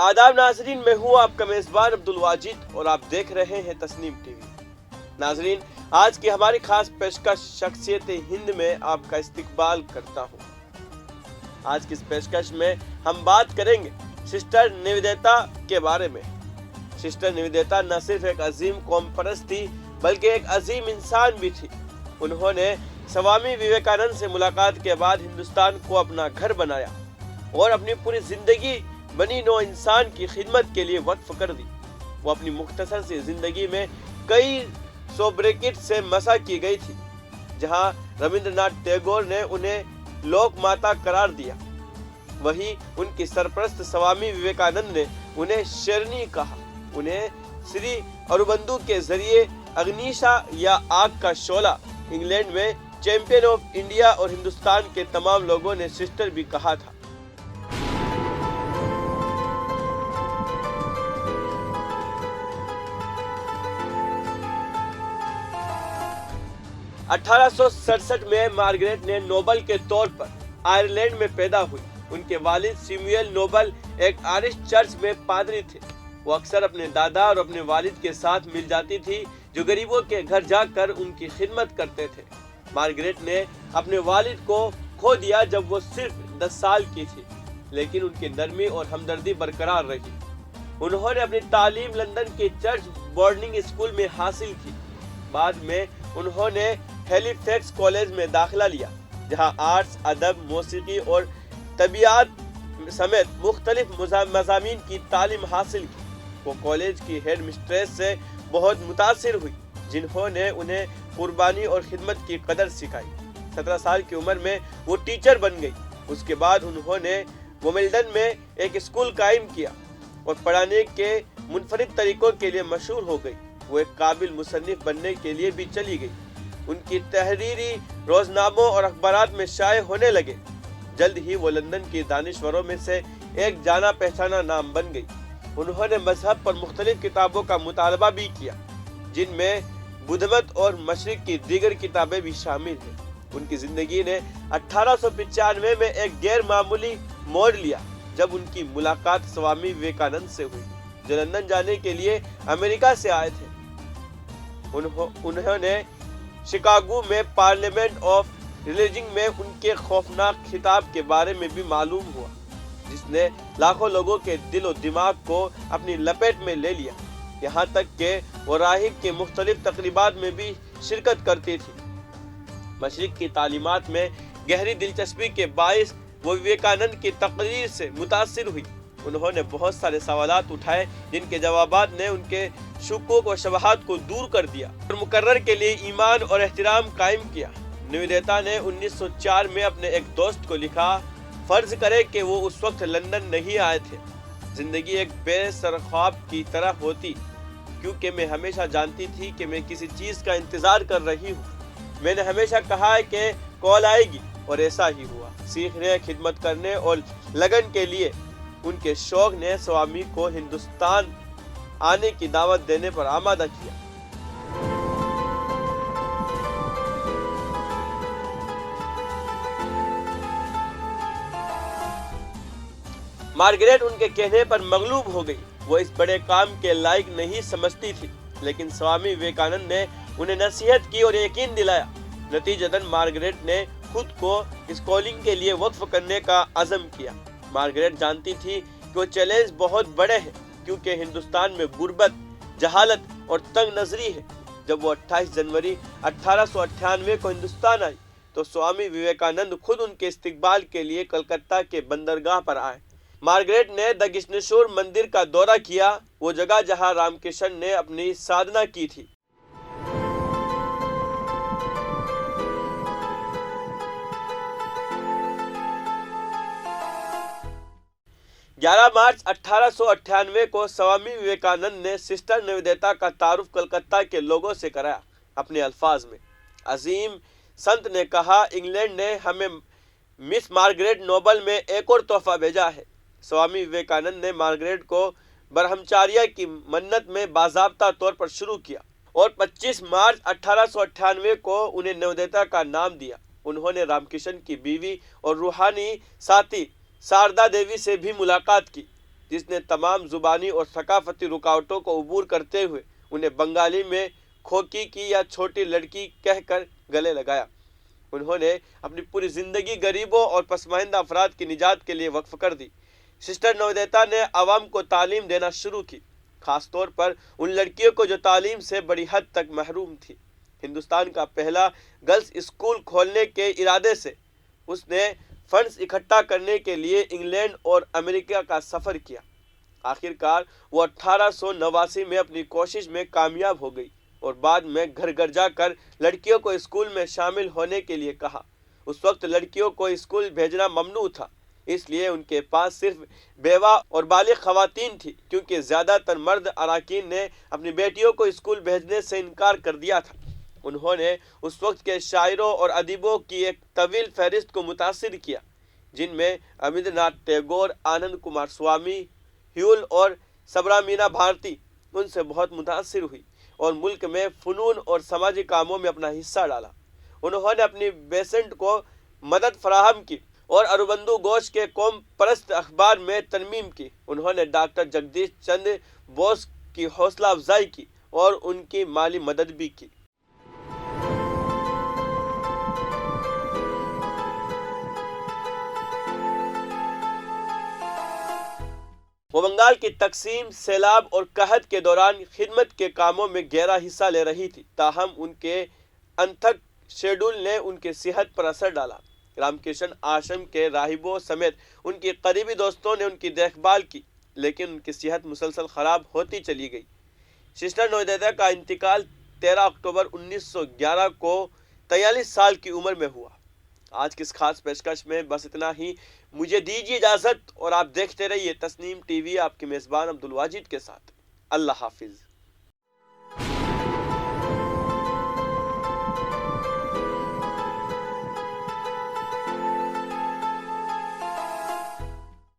आदाब नाजरीन, मैं हूँ आपका मेज़बान अब्दुल वाजिद और आप देख रहे हैं तस्नीम टीवी। नाजरीन, आज की हमारी खास पेशकश शख्सियत हिंद में आपका इस्तकबाल करता हूँ। आज की इस पेशकश में हम बात करेंगे सिस्टर निवेदिता के बारे में। सिस्टर निवेदिता न सिर्फ एक अजीम कौम परस्त थी बल्कि एक अजीम इंसान भी थी। उन्होंने स्वामी विवेकानंद से मुलाकात के बाद हिंदुस्तान को अपना घर बनाया और अपनी पूरी जिंदगी बनी नौ इंसान की खिदमत के लिए वक्फ कर दी। वो अपनी मुख्तसर सी जिंदगी में कई सोब्रेकिट से मसा की गई थी, जहां रविंद्रनाथ टैगोर ने उन्हें लोक माता करार दिया, वहीं उनकी सरपरस्त स्वामी विवेकानंद ने उन्हें शेरनी कहा। उन्हें श्री अरुबंदु के जरिए अग्निशा या आग का शोला, इंग्लैंड में चैंपियन ऑफ इंडिया और हिंदुस्तान के तमाम लोगों ने सिस्टर भी कहा था। (1867) में मार्गरेट ने नोबल के तौर पर आयरलैंड में पैदा हुई। उनके वालिद सैमुअल नोबल एक आयरिश चर्च में पादरी थे। वो अक्सर अपने दादा और अपने वालिद के साथ मिल जाती थी, जो गरीबों के घर जाकर उनकी खिदमत करते थे। मार्गरेट ने अपने वालिद को खो दिया जब वो सिर्फ 10 साल की थी, लेकिन उनकी नरमी और हमदर्दी बरकरार रही। उन्होंने अपनी तालीम लंदन के चर्च बोर्डिंग स्कूल में हासिल की। बाद में उन्होंने हैलिफैक्स कॉलेज में दाखिला लिया, जहां आर्ट्स, अदब, मौसीकी और तबीयत समेत मुख्तलिफ मज़ामीन की तालीम हासिल की। वो कॉलेज की हेड मिस्ट्रेस से बहुत मुतासिर हुई, जिन्होंने उन्हें कुर्बानी और खिदमत की कदर सिखाई। 17 साल की उम्र में वो टीचर बन गई। उसके बाद उन्होंने विंबलडन में एक स्कूल कायम किया और पढ़ाने के मुनफरिद तरीकों के लिए मशहूर हो गई। वो एक काबिल मुसन्निफ बनने के लिए भी चली गई। उनकी तहरीरी रोजनामों और अखबारात में शाये होने लगे। जल्द ही वो लंदन की दानिश्वरों में से एक जाना पहचाना नाम बन गई। उन्होंने मजहब पर मुख्तलिफ किताबों का मुतालबा भी किया, जिनमें बुद्धमत और मशरिक की दीगर किताबें भी शामिल हैं। उनकी जिंदगी ने 1895 में एक गैर मामूली मोड़ लिया, जब उनकी मुलाकात स्वामी विवेकानंद से हुई, जो लंदन जाने के लिए अमेरिका से आए थे। उन्होंने शिकागो में पार्लियामेंट ऑफ रिलीजन में उनके खौफनाक खिताब के बारे में भी मालूम हुआ, जिसने लाखों लोगों के दिल और दिमाग को अपनी लपेट में ले लिया। यहाँ तक कि वो राहिब के मुख्तलिफ तकरीबात में भी शिरकत करती थी। मशरिक की तालीमात में गहरी दिलचस्पी के बाइस वो विवेकानंद की तकरीर से मुतासिर हुई। उन्होंने बहुत सारे सवालात उठाए, जिनके जवाबात ने उनके शुकूक और शबहात को दूर कर दिया और मुकर्रर के लिए ईमान और एहतराम कायम किया। निवेदिता ने 1904 में अपने एक दोस्त को लिखा, फर्ज करे कि वो उस वक्त लंदन नहीं आए थे। जिंदगी एक बेसर ख्वाब की तरह होती, क्योंकि मैं हमेशा जानती थी कि मैं किसी चीज़ का इंतज़ार कर रही हूँ। मैंने हमेशा कहा है कि कॉल आएगी, और ऐसा ही हुआ। सीखने, खिदमत करने और लगन के लिए उनके शौक ने स्वामी को हिंदुस्तान आने की दावत देने पर आमादा किया। मार्गरेट उनके कहने पर मगलूब हो गई। वो इस बड़े काम के लायक नहीं समझती थी, लेकिन स्वामी विवेकानंद ने उन्हें नसीहत की और यकीन दिलाया। नतीजतन मार्गरेट ने खुद को इस कॉलिंग के लिए वक्फ करने का अज़म किया। मार्गरेट जानती थी कि वो चैलेंज बहुत बड़े हैं, क्योंकि हिंदुस्तान में गुर्बत, जहालत और तंग नजरी है। जब वो 28 जनवरी 1898 को हिंदुस्तान आई, तो स्वामी विवेकानंद खुद उनके इस्तकबाल के लिए कलकत्ता के बंदरगाह पर आए। मार्गरेट ने दक्षिणेश्वर मंदिर का दौरा किया, वो जगह जहां रामकृष्ण ने अपनी साधना की थी। 11 मार्च 1898 को स्वामी विवेकानंद ने सिस्टर निवेदिता का तारुफ कलकत्ता के लोगों से कराया। अपने अल्फाज में अजीम संत ने कहा, इंग्लैंड ने हमें मिस मार्गरेट नोबल में एक और तोहफा भेजा है। स्वामी विवेकानंद ने मार्गरेट को ब्रह्मचार्य की मन्नत में बाज़ाब्ता तौर पर शुरू किया और 25 मार्च 1898 को उन्हें निवेदिता का नाम दिया। उन्होंने रामकृष्ण की बीवी और रूहानी साथी शारदा देवी से भी मुलाकात की, جس نے تمام زبانی اور ثقافتی رکاوٹوں کو عبور کرتے ہوئے انہیں بنگالی میں کھوکی کی یا چھوٹی لڑکی کہہ کر گلے لگایا۔ انہوں نے اپنی پوری زندگی غریبوں اور پسماندہ افراد کی نجات کے لیے وقف کر دی۔ سسٹر نویدتا نے عوام کو تعلیم دینا شروع کی، خاص طور پر ان لڑکیوں کو جو تعلیم سے بڑی حد تک محروم تھی۔ ہندوستان کا پہلا گرلز اسکول کھولنے کے ارادے سے اس نے فنڈز اکٹھا کرنے کے لیے انگلینڈ اور امریکہ کا سفر کیا۔ آخر کار وہ 1889 میں اپنی کوشش میں کامیاب ہو گئی اور بعد میں گھر گھر جا کر لڑکیوں کو اسکول میں شامل ہونے کے لیے کہا۔ اس وقت لڑکیوں کو اسکول بھیجنا ممنوع تھا، اس لیے ان کے پاس صرف بیوہ اور بالغ خواتین تھی، کیونکہ زیادہ تر مرد اراکین نے اپنی بیٹیوں کو اسکول بھیجنے سے انکار کر دیا تھا۔ انہوں نے اس وقت کے شاعروں اور ادیبوں کی ایک طویل فہرست کو متاثر کیا، جن میں رابندر ناتھ ٹیگور، آنند کمار سوامی، ہیول اور سبرامینا بھارتی ان سے بہت متاثر ہوئی اور ملک میں فنون اور سماجی کاموں میں اپنا حصہ ڈالا۔ انہوں نے اپنی بیسنٹ کو مدد فراہم کی اور اروبندو گھوش کے قوم پرست اخبار میں ترمیم کی۔ انہوں نے ڈاکٹر جگدیش چندر بوس کی حوصلہ افزائی کی اور ان کی مالی مدد بھی کی۔ وہ بنگال کی تقسیم، سیلاب اور قحط کے دوران خدمت کے کاموں میں گہرا حصہ لے رہی تھی، تاہم ان کے انتھک شیڈول نے ان کی صحت پر اثر ڈالا۔ رام کرشن آشرم کے راہبوں سمیت ان کی قریبی دوستوں نے ان کی دیکھ بھال کی، لیکن ان کی صحت مسلسل خراب ہوتی چلی گئی۔ سسٹر نویدتا کا انتقال 13 اکتوبر 1911 کو 43 سال کی عمر میں ہوا۔ آج کی اس خاص پیشکش میں بس اتنا ہی۔ مجھے دیجیے اجازت اور آپ دیکھتے رہیے تسنیم ٹی وی، آپ کے میزبان عبدالواجد کے ساتھ۔ اللہ حافظ۔